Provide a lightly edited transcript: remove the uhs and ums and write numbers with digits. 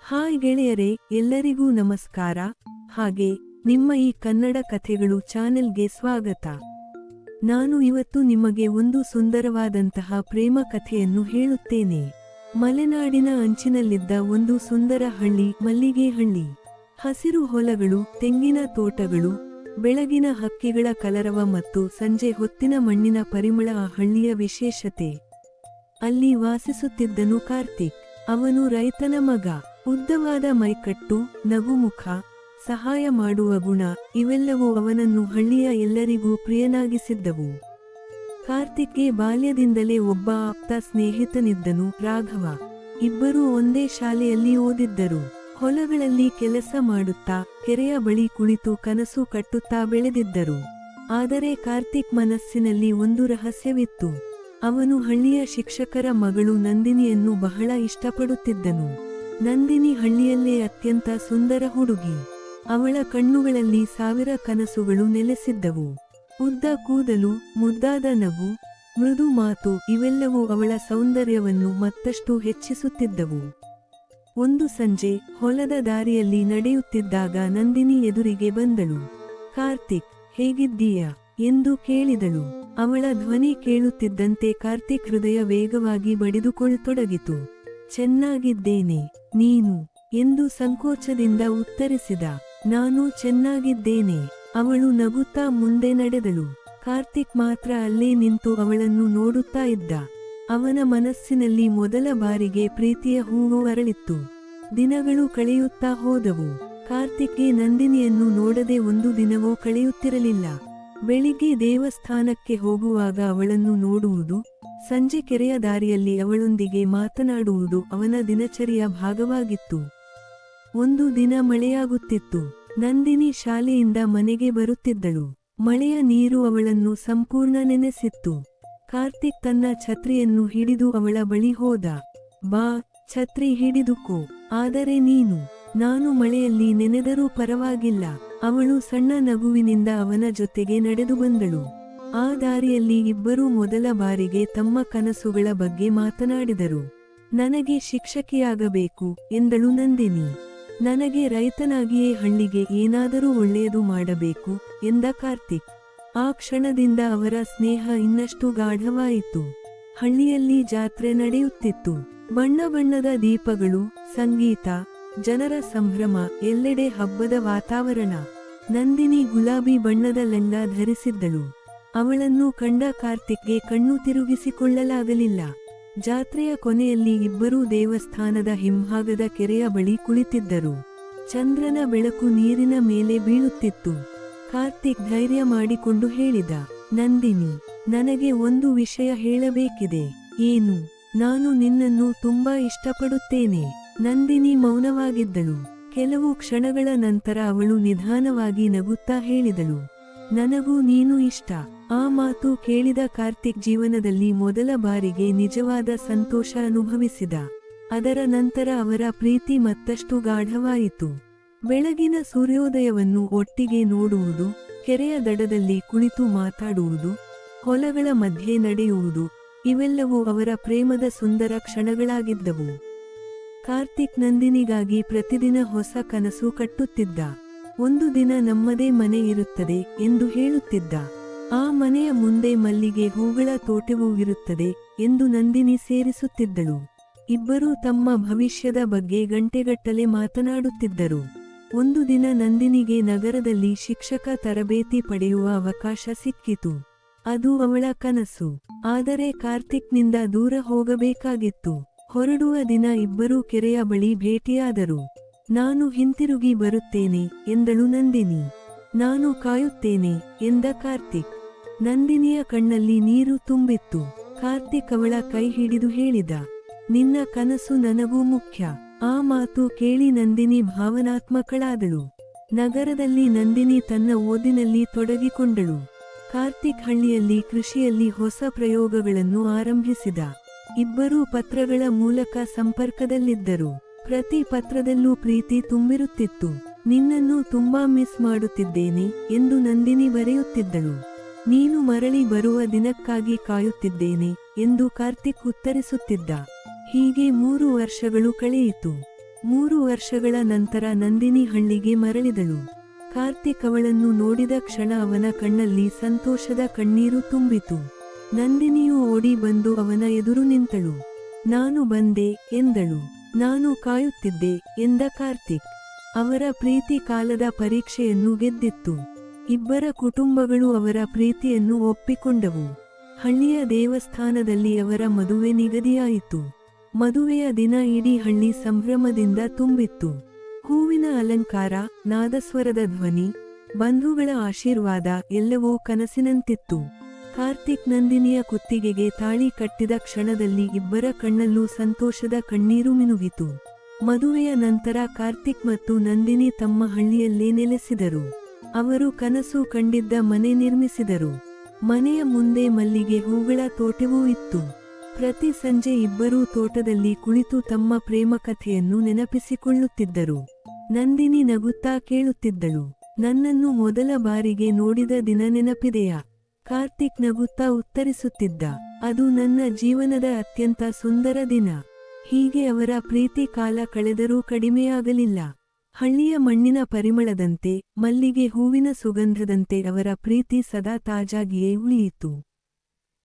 Hi ಗೆಳೆಯರೇ, ಎಲ್ಲರಿಗೂ ನಮಸ್ಕಾರ. ಹಾಗೆ ನಿಮ್ಮ ಈ ಕನ್ನಡ ಕಥೆಗಳು ಚಾನೆಲ್ಗೆ ಸ್ವಾಗತ. ನಾನು ಇವತ್ತು ನಿಮಗೆ ಒಂದು ಸುಂದರವಾದಂತಹ ಪ್ರೇಮ ಕಥೆಯನ್ನು ಹೇಳುತ್ತೇನೆ. ಮಲೆನಾಡಿನ ಅಂಚಿನಲ್ಲಿದ್ದ ಒಂದು ಸುಂದರ ಹಳ್ಳಿ ಮಲ್ಲಿಗೆ ಹಳ್ಳಿ. ಹಸಿರು ಹೊಲಗಳು, ತೆಂಗಿನ ತೋಟಗಳು, ಬೆಳಗಿನ ಹಕ್ಕಿಗಳ ಕಲರವ ಮತ್ತು ಸಂಜೆ ಹೊತ್ತಿನ ಮಣ್ಣಿನ ಪರಿಮಳ ಆ ಹಳ್ಳಿಯ ವಿಶೇಷತೆ. ಅಲ್ಲಿ ವಾಸಿಸುತ್ತಿದ್ದನು ಕಾರ್ತಿಕ್. ಅವನು ರೈತನ ಮಗ. ಉದ್ದವಾದ ಮೈಕಟ್ಟು, ನಗುಮುಖ, ಸಹಾಯ ಮಾಡುವ ಗುಣ ಇವೆಲ್ಲವೂ ಅವನನ್ನು ಹಳ್ಳಿಯ ಎಲ್ಲರಿಗೂ ಪ್ರಿಯನಾಗಿಸಿದ್ದವು. ಕಾರ್ತಿಕ್ಗೆ ಬಾಲ್ಯದಿಂದಲೇ ಒಬ್ಬ ಆಪ್ತ ಸ್ನೇಹಿತನಿದ್ದನು, ರಾಘವ. ಇಬ್ಬರೂ ಒಂದೇ ಶಾಲೆಯಲ್ಲಿ ಓದಿದ್ದರು. ಹೊಲಗಳಲ್ಲಿ ಕೆಲಸ ಮಾಡುತ್ತಾ, ಕೆರೆಯ ಬಳಿ ಕುಳಿತು ಕನಸು ಕಟ್ಟುತ್ತಾ ಬೆಳೆದಿದ್ದರು. ಆದರೆ ಕಾರ್ತಿಕ್ ಮನಸ್ಸಿನಲ್ಲಿ ಒಂದು ರಹಸ್ಯವಿತ್ತು. ಅವನು ಹಳ್ಳಿಯ ಶಿಕ್ಷಕರ ಮಗಳು ನಂದಿನಿಯನ್ನು ಬಹಳ ಇಷ್ಟಪಡುತ್ತಿದ್ದನು. ನಂದಿನಿ ಹಳ್ಳಿಯಲ್ಲೇ ಅತ್ಯಂತ ಸುಂದರ ಹುಡುಗಿ. ಅವಳ ಕಣ್ಣುಗಳಲ್ಲಿ ಸಾವಿರ ಕನಸುಗಳು ನೆಲೆಸಿದ್ದವು. ಉದ್ದ ಕೂದಲು, ಮುದ್ದಾದ ನಗು, ಮೃದು ಮಾತು ಇವೆಲ್ಲವೂ ಅವಳ ಸೌಂದರ್ಯವನ್ನು ಮತ್ತಷ್ಟು ಹೆಚ್ಚಿಸುತ್ತಿದ್ದವು. ಒಂದು ಸಂಜೆ ಹೊಲದ ದಾರಿಯಲ್ಲಿ ನಡೆಯುತ್ತಿದ್ದಾಗ ನಂದಿನಿ ಎದುರಿಗೆ ಬಂದಳು. ಕಾರ್ತಿಕ್, ಹೇಗಿದ್ದೀಯಾ ಎಂದು ಕೇಳಿದಳು. ಅವಳ ಧ್ವನಿ ಕೇಳುತ್ತಿದ್ದಂತೆ ಕಾರ್ತಿಕ್ ಹೃದಯ ವೇಗವಾಗಿ ಬಡಿದುಕೊಳ್ಳತೊಡಗಿತು. ಚೆನ್ನಾಗಿದ್ದೇನೆ, ನೀನು ಎಂದು ಸಂಕೋಚದಿಂದ ಉತ್ತರಿಸಿದ. ನಾನು ಚೆನ್ನಾಗಿದ್ದೇನೆ. ಅವಳು ನಗುತ್ತಾ ಮುಂದೆ ನಡೆದಳು. ಕಾರ್ತಿಕ್ ಮಾತ್ರ ಅಲ್ಲೇ ನಿಂತು ಅವಳನ್ನು ನೋಡುತ್ತಾ ಇದ್ದ. ಅವನ ಮನಸ್ಸಿನಲ್ಲಿ ಮೊದಲ ಬಾರಿಗೆ ಪ್ರೀತಿಯ ಹೂವು ಅರಳಿತ್ತು. ದಿನಗಳು ಕಳೆಯುತ್ತಾ ಹೋದವು. ಕಾರ್ತಿಕ್ಗೆ ನಂದಿನಿಯನ್ನು ನೋಡದೆ ಒಂದು ದಿನವೂ ಕಳೆಯುತ್ತಿರಲಿಲ್ಲ. ಬೆಳಿಗ್ಗೆ ದೇವಸ್ಥಾನಕ್ಕೆ ಹೋಗುವಾಗ ಅವಳನ್ನು ನೋಡುವುದು, ಸಂಜೆ ಕೆರೆಯ ದಾರಿಯಲ್ಲಿ ಅವಳೊಂದಿಗೆ ಮಾತನಾಡುವುದು ಅವನ ದಿನಚರಿಯ ಭಾಗವಾಗಿತ್ತು. ಒಂದು ದಿನ ಮಳೆಯಾಗುತ್ತಿತ್ತು. ನಂದಿನಿ ಶಾಲೆಯಿಂದ ಮನೆಗೆ ಬರುತ್ತಿದ್ದಳು. ಮಳೆಯ ನೀರು ಅವಳನ್ನು ಸಂಪೂರ್ಣ ನೆನೆಸಿತ್ತು. ಕಾರ್ತಿಕ್ ತನ್ನ ಛತ್ರಿಯನ್ನು ಹಿಡಿದು ಅವಳ ಬಳಿ ಹೋದ. ಬಾ, ಛತ್ರಿ ಹಿಡಿದುಕೋ. ಆದರೆ ನೀನು. ನಾನು ಮಳೆಯಲ್ಲಿ ನೆನೆದರೂ ಪರವಾಗಿಲ್ಲ. ಅವಳು ಸಣ್ಣ ನಗುವಿನಿಂದ ಅವನ ಜೊತೆಗೆ ನಡೆದು ಬಂದಳು. ಆ ದಾರಿಯಲ್ಲಿ ಇಬ್ಬರೂ ಮೊದಲ ಬಾರಿಗೆ ತಮ್ಮ ಕನಸುಗಳ ಬಗ್ಗೆ ಮಾತನಾಡಿದರು. ನನಗೆ ಶಿಕ್ಷಕಿಯಾಗಬೇಕು ಎಂದಳು ನಂದಿನಿ. ನನಗೆ ರೈತನಾಗಿಯೇ ಹಳ್ಳಿಗೆ ಏನಾದರೂ ಒಳ್ಳೆಯದು ಮಾಡಬೇಕು ಎಂದ ಕಾರ್ತಿಕ್. ಆ ಕ್ಷಣದಿಂದ ಅವರ ಸ್ನೇಹ ಇನ್ನಷ್ಟು ಗಾಢವಾಯಿತು. ಹಳ್ಳಿಯಲ್ಲಿ ಜಾತ್ರೆ ನಡೆಯುತ್ತಿತ್ತು. ಬಣ್ಣ ಬಣ್ಣದ ದೀಪಗಳು, ಸಂಗೀತ, ಜನರ ಸಂಭ್ರಮ, ಎಲ್ಲೆಡೆ ಹಬ್ಬದ ವಾತಾವರಣ. ನಂದಿನಿ ಗುಲಾಬಿ ಬಣ್ಣದ ಲೆಂಗ ಧರಿಸಿದ್ದಳು. ಅವಳನ್ನು ಕಂಡ ಕಾರ್ತಿಕ್ಗೆ ಕಣ್ಣು ತಿರುಗಿಸಿಕೊಳ್ಳಲಾಗಲಿಲ್ಲ. ಜಾತ್ರೆಯ ಕೊನೆಯಲ್ಲಿ ಇಬ್ಬರೂ ದೇವಸ್ಥಾನದ ಹಿಂಭಾಗದ ಕೆರೆಯ ಬಳಿ ಕುಳಿತಿದ್ದರು. ಚಂದ್ರನ ಬೆಳಕು ನೀರಿನ ಮೇಲೆ ಬೀಳುತ್ತಿತ್ತು. ಕಾರ್ತಿಕ್ ಧೈರ್ಯ ಮಾಡಿಕೊಂಡು ಹೇಳಿದ, ನಂದಿನಿ, ನನಗೆ ಒಂದು ವಿಷಯ ಹೇಳಬೇಕಿದೆ. ಏನು? ನಾನು ನಿನ್ನನ್ನು ತುಂಬಾ ಇಷ್ಟಪಡುತ್ತೇನೆ. ನಂದಿನಿ ಮೌನವಾಗಿದ್ದಳು. ಕೆಲವು ಕ್ಷಣಗಳ ನಂತರ ಅವಳು ನಿಧಾನವಾಗಿ ನಗುತ್ತಾ ಹೇಳಿದಳು, ನನಗೂ ನೀನು ಇಷ್ಟ. ಆ ಮಾತು ಕೇಳಿದ ಕಾರ್ತಿಕ್ ಜೀವನದಲ್ಲಿ ಮೊದಲ ಬಾರಿಗೆ ನಿಜವಾದ ಸಂತೋಷ ಅನುಭವಿಸಿದ. ಅದರ ನಂತರ ಅವರ ಪ್ರೀತಿ ಮತ್ತಷ್ಟು ಗಾಢವಾಯಿತು. ಬೆಳಗಿನ ಸೂರ್ಯೋದಯವನ್ನು ಒಟ್ಟಿಗೆ ನೋಡುವುದು, ಕೆರೆಯ ದಡದಲ್ಲಿ ಕುಳಿತು ಮಾತಾಡುವುದು, ಹೊಲಗಳ ಮಧ್ಯೆ ನಡೆಯುವುದು ಇವೆಲ್ಲವೂ ಅವರ ಪ್ರೇಮದ ಸುಂದರ ಕ್ಷಣಗಳಾಗಿದ್ದವು. ಕಾರ್ತಿಕ್ ನಂದಿನಿಗಾಗಿ ಪ್ರತಿದಿನ ಹೊಸ ಕನಸು ಕಟ್ಟುತ್ತಿದ್ದ. ಒಂದು ದಿನ ನಮ್ಮದೇ ಮನೆ ಇರುತ್ತದೆ ಎಂದು ಹೇಳುತ್ತಿದ್ದ. ಆ ಮನೆಯ ಮುಂದೆ ಮಲ್ಲಿಗೆ ಹೂಗಳ ತೋಟವೂ ಇರುತ್ತದೆ ಎಂದು ನಂದಿನಿ ಸೇರಿಸುತ್ತಿದ್ದಳು. ಇಬ್ಬರೂ ತಮ್ಮ ಭವಿಷ್ಯದ ಬಗ್ಗೆ ಗಂಟೆಗಟ್ಟಲೆ ಮಾತನಾಡುತ್ತಿದ್ದರು. ಒಂದು ದಿನ ನಂದಿನಿಗೆ ನಗರದಲ್ಲಿ ಶಿಕ್ಷಕ ತರಬೇತಿ ಪಡೆಯುವ ಅವಕಾಶ ಸಿಕ್ಕಿತು. ಅದು ಅವಳ ಕನಸು. ಆದರೆ ಕಾರ್ತಿಕ್ನಿಂದ ದೂರ ಹೋಗಬೇಕಾಗಿತ್ತು. ಹೊರಡುವ ದಿನ ಇಬ್ಬರೂ ಕೆರೆಯ ಬಳಿ ಭೇಟಿಯಾದರು. ನಾನು ಹಿಂತಿರುಗಿ ಬರುತ್ತೇನೆ ಎಂದಳು ನಂದಿನಿ. ನಾನು ಕಾಯುತ್ತೇನೆ ಎಂದ ಕಾರ್ತಿಕ್. ನಂದಿನಿಯ ಕಣ್ಣಲ್ಲಿ ನೀರು ತುಂಬಿತ್ತು. ಕಾರ್ತಿಕ್ ಅವಳ ಕೈ ಹಿಡಿದು ಹೇಳಿದ, ನಿನ್ನ ಕನಸು ನನಗೂ ಮುಖ್ಯ. ಆ ಮಾತು ಕೇಳಿ ನಂದಿನಿ ಭಾವನಾತ್ಮಕಳಾದಳು. ನಗರದಲ್ಲಿ ನಂದಿನಿ ತನ್ನ ಓದಿನಲ್ಲಿ ತೊಡಗಿಕೊಂಡಳು. ಕಾರ್ತಿಕ್ ಹಳ್ಳಿಯಲ್ಲಿ ಕೃಷಿಯಲ್ಲಿ ಹೊಸ ಪ್ರಯೋಗಗಳನ್ನು ಆರಂಭಿಸಿದ. ಇಬ್ಬರೂ ಪತ್ರಗಳ ಮೂಲಕ ಸಂಪರ್ಕದಲ್ಲಿದ್ದರು. ಪ್ರತಿ ಪತ್ರದಲ್ಲೂ ಪ್ರೀತಿ ತುಂಬಿರುತ್ತಿತ್ತು. ನಿನ್ನನ್ನು ತುಂಬಾ ಮಿಸ್ ಮಾಡುತ್ತಿದ್ದೇನೆ ಎಂದು ನಂದಿನಿ ಬರೆಯುತ್ತಿದ್ದಳು. ನೀನು ಮರಳಿ ಬರುವ ದಿನಕ್ಕಾಗಿ ಕಾಯುತ್ತಿದ್ದೇನೆ ಎಂದು ಕಾರ್ತಿಕ್ ಉತ್ತರಿಸುತ್ತಿದ್ದ. ಹೀಗೆ 3 ವರ್ಷಗಳು ಕಳೆಯಿತು. 3 ವರ್ಷಗಳ ನಂತರ ನಂದಿನಿ ಹಳ್ಳಿಗೆ ಮರಳಿದಳು. ಕಾರ್ತಿಕ್ ಅವಳನ್ನು ನೋಡಿದ ಕ್ಷಣ ಅವನ ಕಣ್ಣಲ್ಲಿ ಸಂತೋಷದ ಕಣ್ಣೀರು ತುಂಬಿತು. ನಂದಿನಿಯು ಓಡಿ ಬಂದು ಅವನ ಎದುರು ನಿಂತಳು. ನಾನು ಬಂದೆ ಎಂದಳು. ನಾನು ಕಾಯುತ್ತಿದ್ದೆ ಎಂದ ಕಾರ್ತಿಕ್. ಅವರ ಪ್ರೀತಿ ಕಾಲದ ಪರೀಕ್ಷೆಯನ್ನು ಗೆದ್ದಿತ್ತು. ಇಬ್ಬರ ಕುಟುಂಬಗಳು ಅವರ ಪ್ರೀತಿಯನ್ನು ಒಪ್ಪಿಕೊಂಡವು. ಹಳ್ಳಿಯ ದೇವಸ್ಥಾನದಲ್ಲಿ ಅವರ ಮದುವೆ ನಿಗದಿಯಾಯಿತು. ಮದುವೆಯ ದಿನ ಇಡೀ ಹಳ್ಳಿ ಸಂಭ್ರಮದಿಂದ ತುಂಬಿತ್ತು. ಹೂವಿನ ಅಲಂಕಾರ, ನಾದಸ್ವರದ ಧ್ವನಿ, ಬಂಧುಗಳ ಆಶೀರ್ವಾದ ಎಲ್ಲವೂ ಕನಸಿನಂತಿತ್ತು. ಕಾರ್ತಿಕ್ ನಂದಿನಿಯ ಕುತ್ತಿಗೆಗೆ ತಾಳಿ ಕಟ್ಟಿದ ಕ್ಷಣದಲ್ಲಿ ಇಬ್ಬರ ಕಣ್ಣಲ್ಲೂ ಸಂತೋಷದ ಕಣ್ಣೀರು ಮಿನುಗಿತು. ಮದುವೆಯ ನಂತರ ಕಾರ್ತಿಕ್ ಮತ್ತು ನಂದಿನಿ ತಮ್ಮ ಹಳ್ಳಿಯಲ್ಲೇ ನೆಲೆಸಿದರು. ಅವರು ಕನಸು ಕಂಡಿದ್ದ ಮನೆ ನಿರ್ಮಿಸಿದರು. ಮನೆಯ ಮುಂದೆ ಮಲ್ಲಿಗೆ ಹೂಗಳ ತೋಟವೂ ಇತ್ತು. ಪ್ರತಿ ಸಂಜೆ ಇಬ್ಬರೂ ತೋಟದಲ್ಲಿ ಕುಳಿತು ತಮ್ಮ ಪ್ರೇಮ ಕಥೆಯನ್ನು ನೆನಪಿಸಿಕೊಳ್ಳುತ್ತಿದ್ದರು. ನಂದಿನಿ ನಗುತ್ತಾ ಕೇಳುತ್ತಿದ್ದಳು, ನನ್ನನ್ನು ಮೊದಲ ಬಾರಿಗೆ ನೋಡಿದ ದಿನ ನೆನಪಿದೆಯಾ? ಕಾರ್ತಿಕ್ ನಗುತ್ತಾ ಉತ್ತರಿಸುತ್ತಿದ್ದ, ಅದು ನನ್ನ ಜೀವನದ ಅತ್ಯಂತ ಸುಂದರ ದಿನ. ಹೀಗೆ ಅವರ ಪ್ರೀತಿ ಕಾಲ ಕಳೆದರೂ ಕಡಿಮೆಯಾಗಲಿಲ್ಲ. ಹಳ್ಳಿಯ ಮಣ್ಣಿನ ಪರಿಮಳದಂತೆ, ಮಲ್ಲಿಗೆ ಹೂವಿನ ಸುಗಂಧದಂತೆ ಅವರ ಪ್ರೀತಿ ಸದಾ ತಾಜಾಗಿಯೇ ಉಳಿಯಿತು.